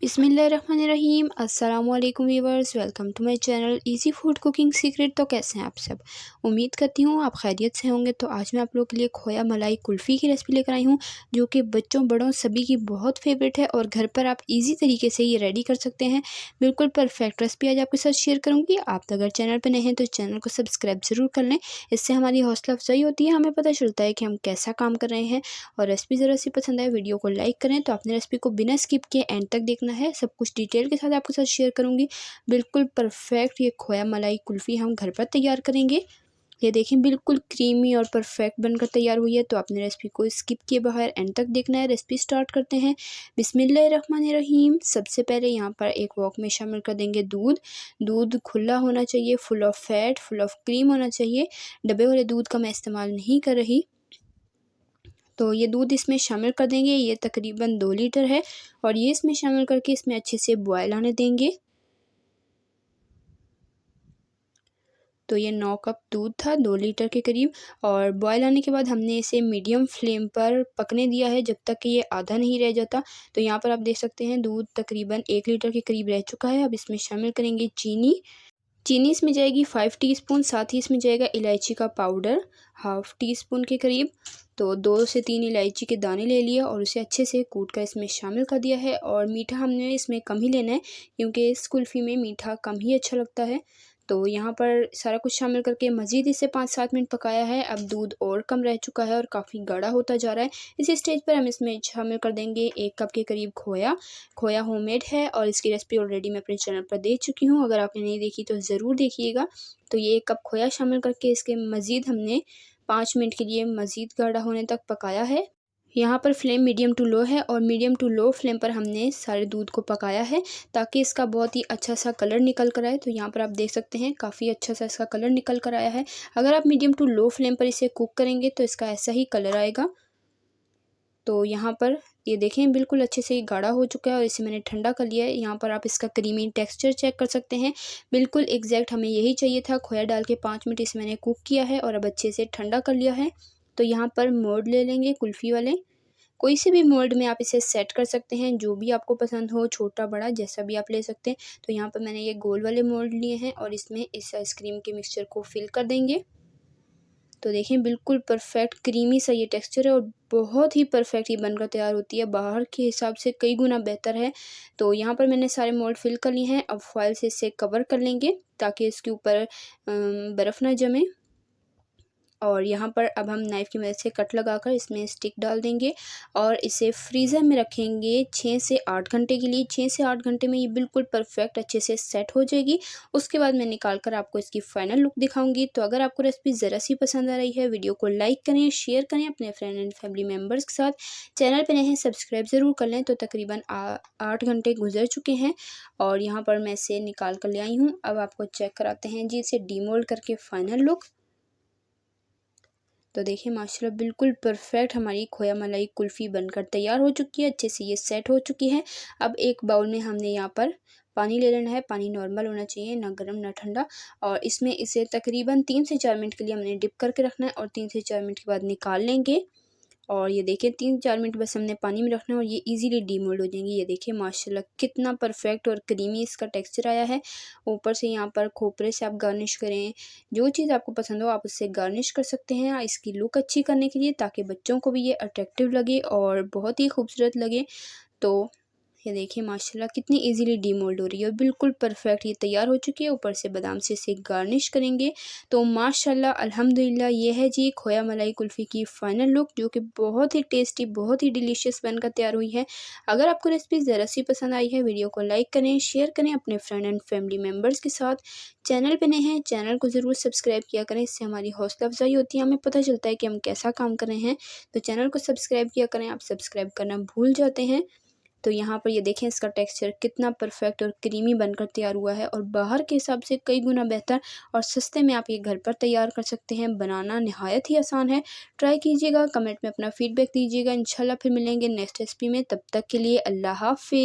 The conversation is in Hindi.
बिस्मिल्लाहिर्रहमानिर्रहीम। अस्सलामुअलैकुम viewers, welcome to my channel easy food cooking secret. तो कैसे हैं आप सब? उम्मीद करती हूँ आप खैरियत से होंगे। तो आज मैं आप लोगों के लिए खोया मलाई कुल्फ़ी की रेसिपी लेकर आई हूँ, जो कि बच्चों बड़ों सभी की बहुत फेवरेट है और घर पर आप इजी तरीके से ये रेडी कर सकते हैं। बिल्कुल परफेक्ट रेसिपी आज आपके साथ शेयर करूँगी। आप अगर चैनल पर नए हैं तो चैनल को सब्सक्राइब ज़रूर कर लें, इससे हमारी हौसला अफजाई होती है, हमें पता चलता है कि हम कैसा काम कर रहे हैं। और रेसिपी ज़रा सी पसंद आए वीडियो को लाइक करें। तो आपने रेसिपी को बिना स्किप किए एंड तक देखना है, सब कुछ डिटेल के साथ आपके साथ शेयर करूंगी। बिल्कुल परफेक्ट ये खोया मलाई कुल्फ़ी हम घर पर तैयार करेंगे। ये देखें बिल्कुल क्रीमी और परफेक्ट बनकर तैयार हुई है। तो आपने रेसिपी को स्किप किए बगैर एंड तक देखना है। रेसिपी स्टार्ट करते हैं। बिस्मिल्लाहिर्रहमानिर्रहीम। सबसे पहले यहाँ पर एक वॉक में शामिल कर देंगे दूध। दूध खुला होना चाहिए, full of fat, full of cream होना चाहिए। डब्बे वाले दूध का मैं इस्तेमाल नहीं कर रही। तो ये दूध इसमें शामिल कर देंगे। ये तकरीबन 2 लीटर है और ये इसमें शामिल करके इसमें अच्छे से बॉयल आने देंगे। तो ये 9 कप दूध था, 2 लीटर के करीब। और बॉयल आने के बाद हमने इसे मीडियम फ्लेम पर पकने दिया है जब तक कि ये आधा नहीं रह जाता। तो यहाँ पर आप देख सकते हैं दूध तकरीबन 1 लीटर के करीब रह चुका है। अब इसमें शामिल करेंगे चीनी। चीनी इसमें जाएगी 5 टीस्पून। साथ ही इसमें जाएगा इलायची का पाउडर हाफ़ टी स्पून के करीब। तो 2 से 3 इलायची के दाने ले लिए और उसे अच्छे से कूट कर इसमें शामिल कर दिया है। और मीठा हमने इसमें कम ही लेना है, क्योंकि इस कुल्फ़ी में मीठा कम ही अच्छा लगता है। तो यहाँ पर सारा कुछ शामिल करके मज़ीद इसे 5-7 मिनट पकाया है। अब दूध और कम रह चुका है और काफ़ी गाढ़ा होता जा रहा है। इसी स्टेज पर हम इसमें शामिल कर देंगे 1 कप के करीब खोया। खोया होममेड है और इसकी रेसिपी ऑलरेडी मैं अपने चैनल पर दे चुकी हूँ, अगर आपने नहीं देखी तो ज़रूर देखिएगा। तो ये 1 कप खोया शामिल करके इसके मज़ीद हमने 5 मिनट के लिए मज़ीद गाढ़ा होने तक पकाया है। यहाँ पर फ्लेम मीडियम टू लो है और मीडियम टू लो फ्लेम पर हमने सारे दूध को पकाया है, ताकि इसका बहुत ही अच्छा सा कलर निकल कर आए। तो यहाँ पर आप देख सकते हैं काफ़ी अच्छा सा इसका कलर निकल कर आया है। अगर आप मीडियम टू लो फ्लेम पर इसे कुक करेंगे तो इसका ऐसा ही कलर आएगा। तो यहाँ पर ये देखें बिल्कुल अच्छे से गाढ़ा हो चुका है और इसे मैंने ठंडा कर लिया है। यहाँ पर आप इसका क्रीमी टेक्सचर चेक कर सकते हैं, बिल्कुल एग्जैक्ट हमें यही चाहिए था। खोया डाल के 5 मिनट इसे मैंने कुक किया है और अब अच्छे से ठंडा कर लिया है। तो यहाँ पर मोल्ड ले लेंगे कुल्फ़ी वाले। कोई से भी मोल्ड में आप इसे सेट कर सकते हैं, जो भी आपको पसंद हो, छोटा बड़ा जैसा भी आप ले सकते हैं। तो यहाँ पर मैंने ये गोल वाले मोल्ड लिए हैं और इसमें इस आइसक्रीम के मिक्सचर को फिल कर देंगे। तो देखें बिल्कुल परफेक्ट क्रीमी सा ये टेक्सचर है और बहुत ही परफेक्ट ये बनकर तैयार होती है, बाहर के हिसाब से कई गुना बेहतर है। तो यहाँ पर मैंने सारे मोल्ड फिल कर लिए हैं। अब फॉइल से इसे कवर कर लेंगे ताकि इसके ऊपर बर्फ़ ना जमे। और यहाँ पर अब हम नाइफ़ की मदद से कट लगाकर इसमें स्टिक डाल देंगे और इसे फ्रीज़र में रखेंगे 6 से 8 घंटे के लिए। 6 से 8 घंटे में ये बिल्कुल परफेक्ट अच्छे से सेट हो जाएगी। उसके बाद मैं निकाल कर आपको इसकी फ़ाइनल लुक दिखाऊंगी। तो अगर आपको रेसिपी ज़रा सी पसंद आ रही है, वीडियो को लाइक करें, शेयर करें अपने फ्रेंड एंड फैमिली मेम्बर्स के साथ। चैनल पर नए हैं सब्सक्राइब ज़रूर कर लें। तो तकरीबन 8 घंटे गुजर चुके हैं और यहाँ पर मैं इसे निकाल कर ले आई हूँ। अब आपको चेक कराते हैं जी इसे डीमोल्ड करके फ़ाइनल लुक। तो देखिए माशाल्लाह बिल्कुल परफेक्ट हमारी खोया मलाई कुल्फ़ी बनकर तैयार हो चुकी है, अच्छे से ये सेट हो चुकी है। अब एक बाउल में हमने यहाँ पर पानी ले लेना है। पानी नॉर्मल होना चाहिए, ना गर्म ना ठंडा। और इसमें इसे तकरीबन 3 से 4 मिनट के लिए हमने डिप करके रखना है और 3 से 4 मिनट के बाद निकाल लेंगे। और ये देखिए 3-4 मिनट बस हमने पानी में रखना है और ये इजीली डीमोल्ड हो जाएंगी। ये देखिए माशाल्लाह कितना परफेक्ट और क्रीमी इसका टेक्सचर आया है। ऊपर से यहाँ पर खोपरे से आप गार्निश करें, जो चीज़ आपको पसंद हो आप उससे गार्निश कर सकते हैं इसकी लुक अच्छी करने के लिए, ताकि बच्चों को भी ये अट्रैक्टिव लगे और बहुत ही खूबसूरत लगे। तो ये देखिए माशाल्लाह कितनी इजीली डीमोल्ड हो रही है और बिल्कुल परफेक्ट ये तैयार हो चुकी है। ऊपर से बादाम से इसे गार्निश करेंगे। तो माशाल्लाह अल्हम्दुलिल्लाह ये है जी खोया मलाई कुल्फ़ी की फ़ाइनल लुक, जो कि बहुत ही टेस्टी, बहुत ही डिलीशियस बनकर तैयार हुई है। अगर आपको रेसिपी ज़रा सी पसंद आई है, वीडियो को लाइक करें, शेयर करें अपने फ्रेंड एंड फैमिली मेम्बर्स के साथ। चैनल पर नए हैं चैनल को ज़रूर सब्सक्राइब किया करें, इससे हमारी हौसला अफजाई होती है, हमें पता चलता है कि हम कैसा काम कर रहे हैं। तो चैनल को सब्सक्राइब किया करें, आप सब्सक्राइब करना भूल जाते हैं। तो यहाँ पर ये देखें इसका टेक्सचर कितना परफेक्ट और क्रीमी बनकर तैयार हुआ है और बाहर के हिसाब से कई गुना बेहतर और सस्ते में आप ये घर पर तैयार कर सकते हैं। बनाना नहायत ही आसान है। ट्राई कीजिएगा, कमेंट में अपना फीडबैक दीजिएगा। इंशाल्लाह फिर मिलेंगे नेक्स्ट रेसिपी में, तब तक के लिए अल्लाह हाफ़िज़।